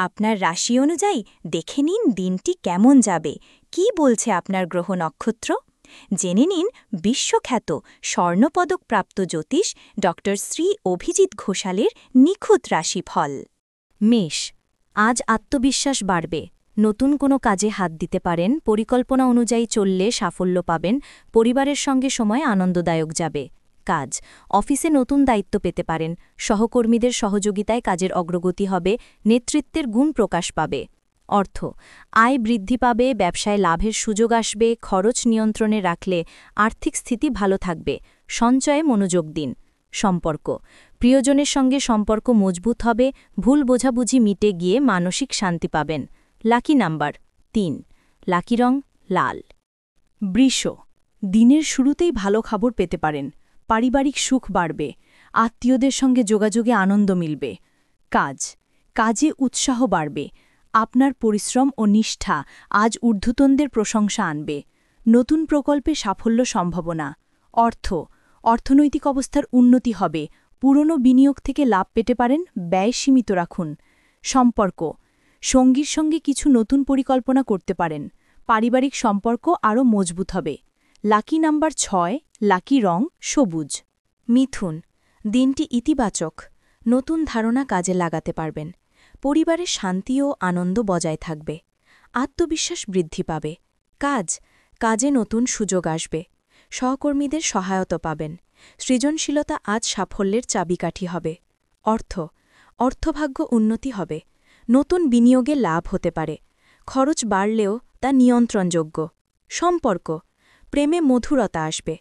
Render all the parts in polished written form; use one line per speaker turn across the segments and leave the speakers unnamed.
আপনার রাশি অনুযায়ী দেখে নিন দিনটি কেমন যাবে কি বলছে আপনার গ্রহ নক্ষত্র জেনে নিন বিশ্বখ্যাত স্বর্ণপদকপ্রাপ্ত জ্যোতিষ ড শ্রী অভিজিৎ ঘোষালের নিখুঁত রাশিফল।
মেষ, আজ আত্মবিশ্বাস বাড়বে, নতুন কোনো কাজে হাত দিতে পারেন, পরিকল্পনা অনুযায়ী চললে সাফল্য পাবেন, পরিবারের সঙ্গে সময় আনন্দদায়ক যাবে। কাজ, অফিসে নতুন দায়িত্ব পেতে পারেন, সহকর্মীদের সহযোগিতায় কাজের অগ্রগতি হবে, নেতৃত্বের গুণ প্রকাশ পাবে। অর্থ, আয় বৃদ্ধি পাবে, ব্যবসায় লাভের সুযোগ আসবে, খরচ নিয়ন্ত্রণে রাখলে আর্থিক স্থিতি ভালো থাকবে, সঞ্চয়ে মনোযোগ দিন। সম্পর্ক, প্রিয়জনের সঙ্গে সম্পর্ক মজবুত হবে, ভুল বোঝাবুঝি মিটে গিয়ে মানসিক শান্তি পাবেন। লাকি নাম্বার ৩, লাকি রং লাল।
বৃষ, দিনের শুরুতেই ভালো খবর পেতে পারেন, পারিবারিক সুখ বাড়বে, আত্মীয়দের সঙ্গে যোগাযোগে আনন্দ মিলবে। কাজ, কাজে উৎসাহ বাড়বে, আপনার পরিশ্রম ও নিষ্ঠা আজ ঊর্ধ্বতনদের প্রশংসা আনবে, নতুন প্রকল্পে সাফল্য সম্ভাবনা। অর্থ, অর্থনৈতিক অবস্থার উন্নতি হবে, পুরনো বিনিয়োগ থেকে লাভ পেতে পারেন, ব্যয় সীমিত রাখুন। সম্পর্ক, সঙ্গীর সঙ্গে কিছু নতুন পরিকল্পনা করতে পারেন, পারিবারিক সম্পর্ক আরও মজবুত হবে। লাকি নাম্বার ৬, লাকি রং সবুজ।
মিথুন, দিনটি ইতিবাচক, নতুন ধারণা কাজে লাগাতে পারবেন, পরিবারের শান্তি ও আনন্দ বজায় থাকবে, আত্মবিশ্বাস বৃদ্ধি পাবে। কাজ, কাজে নতুন সুযোগ আসবে, সহকর্মীদের সহায়তা পাবেন, সৃজনশীলতা আজ সাফল্যের চাবিকাঠি হবে। অর্থ, অর্থভাগ্য উন্নতি হবে, নতুন বিনিয়োগে লাভ হতে পারে, খরচ বাড়লেও তা নিয়ন্ত্রণযোগ্য। সম্পর্ক, প্রেমে মধুরতা আসবে,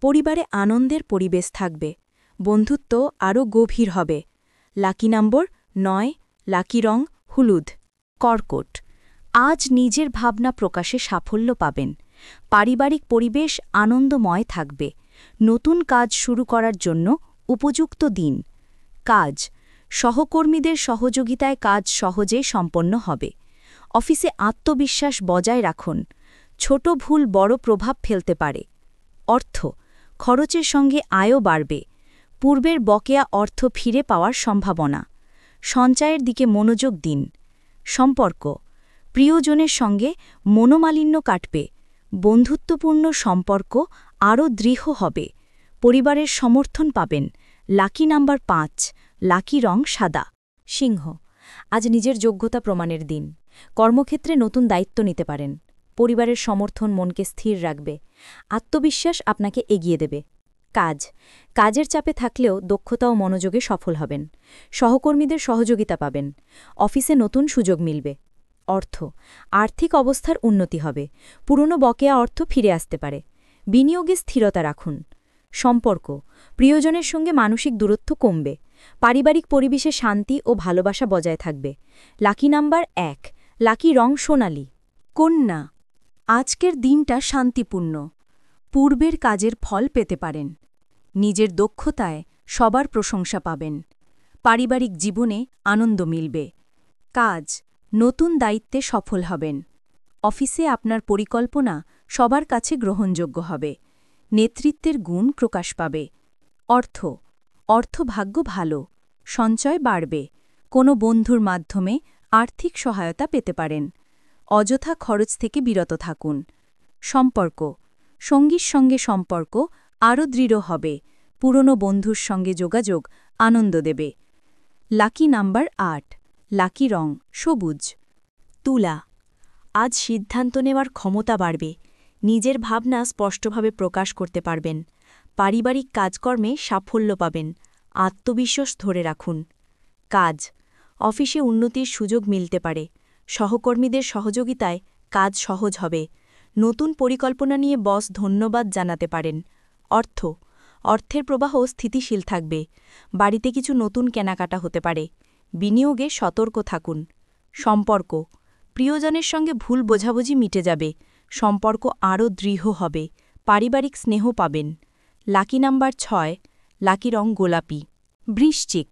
পরিবারে আনন্দের পরিবেশ থাকবে, বন্ধুত্ব আরও গভীর হবে। লাকি নম্বর ৯, লাকি রং হলুদ। কর্কট, আজ নিজের ভাবনা প্রকাশে সাফল্য পাবেন, পারিবারিক পরিবেশ আনন্দময় থাকবে, নতুন কাজ শুরু করার জন্য উপযুক্ত দিন। কাজ, সহকর্মীদের সহযোগিতায় কাজ সহজে সম্পন্ন হবে, অফিসে আত্মবিশ্বাস বজায় রাখুন, ছোট ভুল বড় প্রভাব ফেলতে পারে। অর্থ, খরচের সঙ্গে আয়ও বাড়বে, পূর্বের বকেয়া অর্থ ফিরে পাওয়ার সম্ভাবনা, সঞ্চয়ের দিকে মনোযোগ দিন। সম্পর্ক, প্রিয়জনের সঙ্গে মনোমালিন্য কাটবে, বন্ধুত্বপূর্ণ সম্পর্ক আরও দৃঢ় হবে, পরিবারের সমর্থন পাবেন। লাকি নাম্বার ৫, লাকি রং সাদা। সিংহ, আজ নিজের যোগ্যতা প্রমাণের দিন, কর্মক্ষেত্রে নতুন দায়িত্ব নিতে পারেন, পরিবারের সমর্থন মনকে স্থির রাখবে, আত্মবিশ্বাস আপনাকে এগিয়ে দেবে। কাজ, কাজের চাপে থাকলেও দক্ষতা ও মনোযোগে সফল হবেন, সহকর্মীদের সহযোগিতা পাবেন, অফিসে নতুন সুযোগ মিলবে। অর্থ, আর্থিক অবস্থার উন্নতি হবে, পুরনো বকেয়া অর্থ ফিরে আসতে পারে, বিনিয়োগে স্থিরতা রাখুন। সম্পর্ক, প্রিয়জনের সঙ্গে মানসিক দূরত্ব কমবে, পারিবারিক পরিবেশে শান্তি ও ভালোবাসা বজায় থাকবে। লাকি নাম্বার ১, লাকি রং সোনালি। কন্যা, আজকের দিনটা শান্তিপূর্ণ, পূর্বের কাজের ফল পেতে পারেন, নিজের দক্ষতায় সবার প্রশংসা পাবেন, পারিবারিক জীবনে আনন্দ মিলবে। কাজ, নতুন দায়িত্বে সফল হবেন, অফিসে আপনার পরিকল্পনা সবার কাছে গ্রহণযোগ্য হবে, নেতৃত্বের গুণ প্রকাশ পাবে। অর্থ, অর্থভাগ্য ভালো, সঞ্চয় বাড়বে, কোনো বন্ধুর মাধ্যমে আর্থিক সহায়তা পেতে পারেন, অযথা খরচ থেকে বিরত থাকুন। সম্পর্ক, সঙ্গীর সঙ্গে সম্পর্ক আরও দৃঢ় হবে, পুরনো বন্ধুর সঙ্গে যোগাযোগ আনন্দ দেবে। লাকি নাম্বার ৮, লাকি রং সবুজ। তুলা, আজ সিদ্ধান্ত নেওয়ার ক্ষমতা বাড়বে, নিজের ভাবনা স্পষ্টভাবে প্রকাশ করতে পারবেন, পারিবারিক কাজকর্মে সাফল্য পাবেন, আত্মবিশ্বাস ধরে রাখুন। কাজ, অফিসে উন্নতির সুযোগ মিলতে পারে, সহকর্মীদের সহযোগিতায় কাজ সহজ হবে, নতুন পরিকল্পনা নিয়ে বস ধন্যবাদ জানাতে পারেন। অর্থ, অর্থের প্রবাহ স্থিতিশীল থাকবে, বাড়িতে কিছু নতুন কেনাকাটা হতে পারে, বিনিয়োগে সতর্ক থাকুন। সম্পর্ক, প্রিয়জনের সঙ্গে ভুল বোঝাবুঝি মিটে যাবে, সম্পর্ক আরও দৃঢ় হবে, পারিবারিক স্নেহ পাবেন। লাকি নাম্বার ৬, লাকি রং গোলাপি। বৃশ্চিক,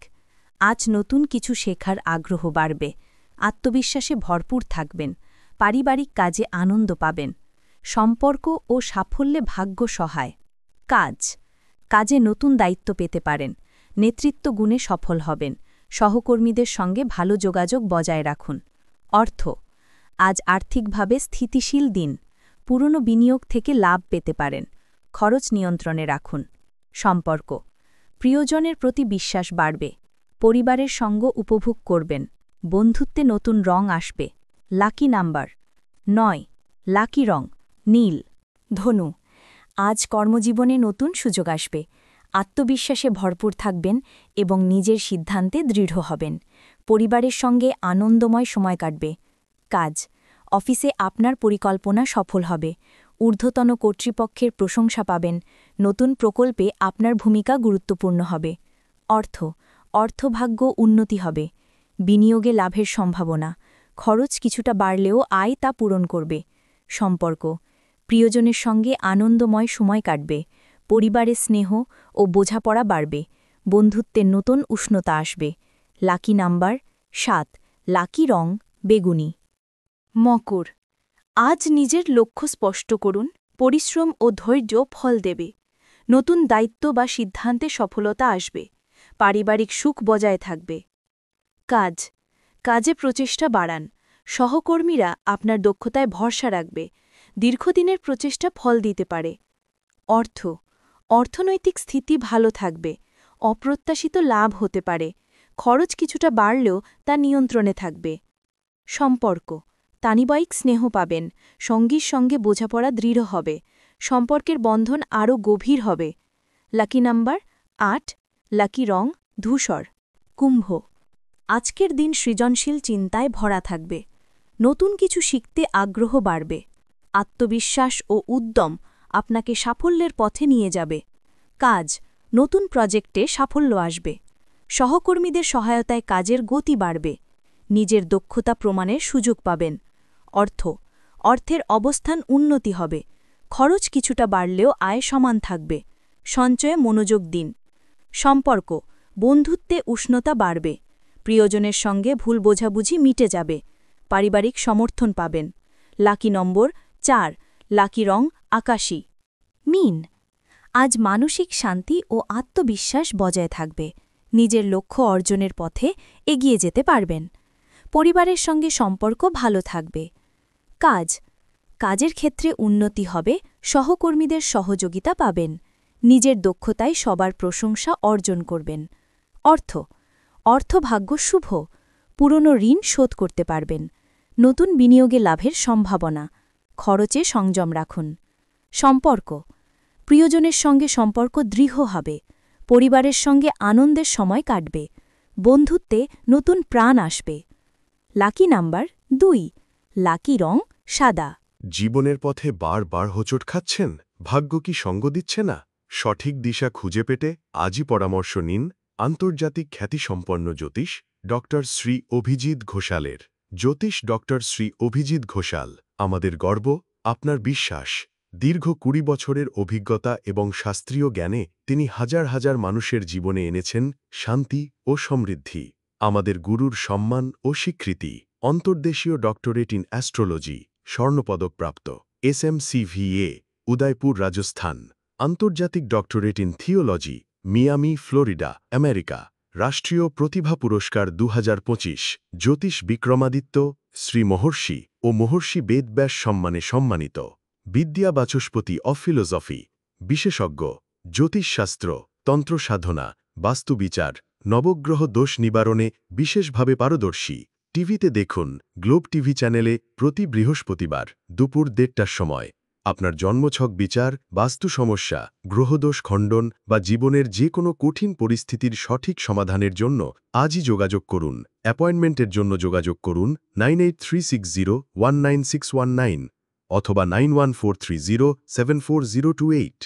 আজ নতুন কিছু শেখার আগ্রহ বাড়বে, আত্মবিশ্বাসে ভরপুর থাকবেন, পারিবারিক কাজে আনন্দ পাবেন, সম্পর্ক ও সাফল্যে ভাগ্য সহায়। কাজ, কাজে নতুন দায়িত্ব পেতে পারেন, নেতৃত্ব গুণে সফল হবেন,
সহকর্মীদের সঙ্গে ভালো যোগাযোগ বজায় রাখুন। অর্থ, আজ আর্থিকভাবে স্থিতিশীল দিন। পুরনো বিনিয়োগ থেকে লাভ পেতে পারেন। খরচ নিয়ন্ত্রণে রাখুন। সম্পর্ক, প্রিয়জনের প্রতি বিশ্বাস বাড়বে। পরিবারের সঙ্গ উপভোগ করবেন। বন্ধুত্বে নতুন রং আসবে। লাকি নাম্বার 9, লাকি রং নীল। ধনু, আজ কর্মজীবনে নতুন সুযোগ আসবে। আত্মবিশ্বাসে ভরপুর থাকবেন এবং নিজের সিদ্ধান্তে দৃঢ় হবেন। পরিবারের সঙ্গে আনন্দময় সময় কাটবে। কাজ, অফিসে আপনার পরিকল্পনা সফল হবে। ঊর্ধ্বতন কর্তৃপক্ষের প্রশংসা পাবেন। নতুন প্রকল্পে আপনার ভূমিকা গুরুত্বপূর্ণ হবে। অর্থভাগ্য উন্নতি হবে। বিনিয়োগে লাভের সম্ভাবনা। খরচ কিছুটা বাড়লেও আয় তা পূরণ করবে। সম্পর্ক, প্রিয়জনের সঙ্গে আনন্দময় সময় কাটবে। পরিবারে স্নেহ ও বোঝাপড়া বাড়বে। বন্ধুত্বের নতুন উষ্ণতা আসবে। লাকি নাম্বার 7, লাকি রং বেগুনি।
মকর, আজ নিজের লক্ষ্য স্পষ্ট করুন। পরিশ্রম ও ধৈর্য ফল দেবে। নতুন দায়িত্ব বা সিদ্ধান্তে সফলতা আসবে। পারিবারিক সুখ বজায় থাকবে। কাজে প্রচেষ্টা বাড়ান। সহকর্মীরা আপনার দক্ষতায় ভরসা রাখবে। দীর্ঘদিনের প্রচেষ্টা ফল দিতে পারে। অর্থনৈতিক স্থিতি ভালো থাকবে। অপ্রত্যাশিত লাভ হতে পারে। খরচ কিছুটা বাড়লেও তা নিয়ন্ত্রণে থাকবে। সম্পর্ক, পারিবারিক স্নেহ পাবেন। সঙ্গীর সঙ্গে বোঝাপড়া দৃঢ় হবে। সম্পর্কের বন্ধন আরও গভীর হবে। লাকি নাম্বার 8, লাকি রং ধূসর। কুম্ভ, আজকের দিন সৃজনশীল চিন্তায় ভরা থাকবে। নতুন কিছু শিখতে আগ্রহ বাড়বে। আত্মবিশ্বাস ও উদ্যম আপনাকে সাফল্যের পথে নিয়ে যাবে। কাজ, নতুন প্রজেক্টে সাফল্য আসবে। সহকর্মীদের সহায়তায় কাজের গতি বাড়বে। নিজের দক্ষতা প্রমাণের সুযোগ পাবেন। অর্থের অবস্থান উন্নতি হবে। খরচ কিছুটা বাড়লেও আয় সমান থাকবে। সঞ্চয়ে মনোযোগ দিন। সম্পর্ক, বন্ধুত্বে উষ্ণতা বাড়বে। প্রিয়জনের সঙ্গে ভুল বোঝাবুঝি মিটে যাবে। পারিবারিক সমর্থন পাবেন। লাকি নম্বর 4, লাকি রং আকাশী।
মিন, আজ মানসিক শান্তি ও আত্মবিশ্বাস বজায় থাকবে। নিজের লক্ষ্য অর্জনের পথে এগিয়ে যেতে পারবেন। পরিবারের সঙ্গে সম্পর্ক ভালো থাকবে। কাজের ক্ষেত্রে উন্নতি হবে। সহকর্মীদের সহযোগিতা পাবেন। নিজের দক্ষতায় সবার প্রশংসা অর্জন করবেন। অর্থভাগ্য শুভ। পুরনো ঋণ শোধ করতে পারবেন। নতুন বিনিয়োগে লাভের সম্ভাবনা। খরচে সংযম রাখুন। সম্পর্ক, প্রিয়জনের সঙ্গে সম্পর্ক দৃঢ় হবে। পরিবারের সঙ্গে আনন্দের সময় কাটবে। বন্ধুত্বে নতুন প্রাণ আসবে। লাকি নাম্বার 2, লাকি রং সাদা।
জীবনের পথে বারবার হোঁচট খাচ্ছেন? ভাগ্য কি সঙ্গ দিচ্ছে না? সঠিক দিশা খুঁজে পেতে আজই পরামর্শ নিন আন্তর্জাতিক খ্যাতিসম্পন্ন জ্যোতিষ ডক্টর শ্রী অভিজিৎ ঘোষালের। জ্যোতিষ ডক্টর শ্রী অভিজিৎ ঘোষাল আমাদের গর্ব, আপনার বিশ্বাস। দীর্ঘ 20 বছরের অভিজ্ঞতা এবং শাস্ত্রীয় জ্ঞানে তিনি হাজার হাজার মানুষের জীবনে এনেছেন শান্তি ও সমৃদ্ধি। আমাদের গুরুর সম্মান ও স্বীকৃতি। অন্তর্দেশীয় ডক্টরেট ইন অ্যাস্ট্রোলজি, স্বর্ণপদকপ্রাপ্ত। SMCVA, উদয়পুর, রাজস্থান। আন্তর্জাতিক doctorate in theology, Miami, Florida, America. রাষ্ট্রীয় প্রতিভা পুরস্কার 2025। জ্যোতিষ বিক্রমাদিত্য, শ্রী মহর্ষি ও মহর্ষি বেদব্যাস সম্মানে সম্মানিত। বিদ্যা বাচস্পতি অফ ফিলোসফি। বিশেষজ্ঞ, জ্যোতিষশাস্ত্র, তন্ত্রসাধনা, বাস্তুবিচার, নবগ্রহ দোষ নিবারণে বিশেষভাবে পারদর্শী। টিভিতে দেখুন গ্লোব টিভি চ্যানেলে প্রতি বৃহস্পতিবার দুপুর 1:30টার সময়। আপনার জন্মছক বিচার, বাস্তু সমস্যা, গ্রহদোষ খণ্ডন বা জীবনের যে কোনো কঠিন পরিস্থিতির সঠিক সমাধানের জন্য আজই যোগাযোগ করুন। অ্যাপয়েন্টমেন্টের জন্য যোগাযোগ করুন 9836019619 অথবা 9143074028।